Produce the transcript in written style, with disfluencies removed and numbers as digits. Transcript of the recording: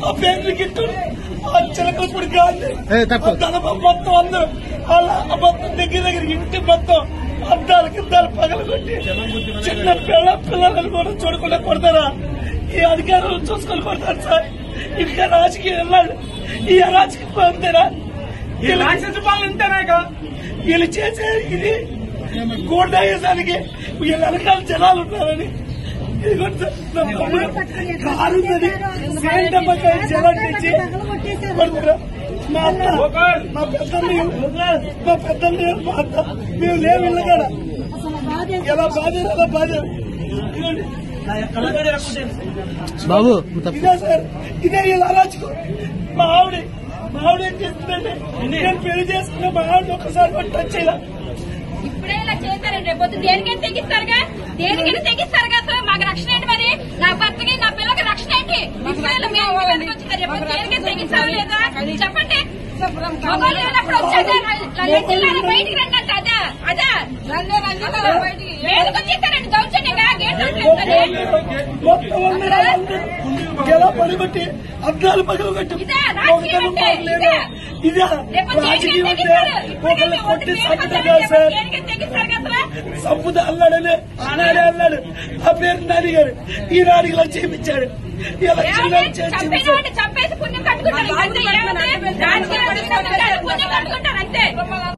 ఆ ఫ్యాక్టరీ గిట్టు ఆ చిలకలపూడి గాంధీ మొత్తం అందరూ మొత్తం దగ్గర ఇంటి మొత్తం అద్దాలు కిద్దాలు పగలగొట్టి చిన్న పిల్లలను కూడా చూడకుండా కొడతారా? ఈ అధికారులు చూసుకొని కొడతారు సార్. ఇంకా రాజకీయం వెళ్ళాలి. ఈ అరాజకీయం అంతేనా? ఈ రాక్షస పాలన అంతేనాక వీళ్ళు చేసే ఇది గోడాయేసానికి వీళ్ళ వెనకాల జనాలు ఉన్నారని కారుందని సేంటమ్మకాయ జనం తెచ్చి కొడుతున్నా. మా అత్త మా పెద్దలు మా అత్త మేము లేవు ఇళ్ళ కాడ ఎలా బాధ అలా బాధ బాబు ఇదే సార్. ఇదే వీళ్ళ అరాజకం. మా ఆవిడ ఏం చేస్తుందంటే నేను పెళ్లి చేసుకున్న మా ఆవిడ ఒక్కసారి టచ్ చేయాల. ఇప్పుడే ఇలా చేశారండి. రేపు దేనికైనా తెగిస్తారుగా సార్. మాకు రక్షణ ఏంటి? మరి నా భర్తకి నా పిల్లకి రక్షణ ఏంటి? రేపు దేనికైనా తెగిస్తావు లేదా చెప్పండి. మొబైల్ లేనప్పుడు బయటికి రండి అంటే అదా వేదిక వచ్చేస్తారండి దౌర్జన్యంగా ఎలా పనిబట్టి అద్దాలు పగలబెట్టి ఇదే రాజకీయం అంటే ఒకళ్ళు కొట్టి సంపద సార్. సంపద అన్నాడనే ఆనాడే అన్నాడు. ఆ పేరు నాని గారు ఈనాడు ఇలా చేయించాడు. చంపేసి పుణ్యం కట్టుకుంటారు అంతే.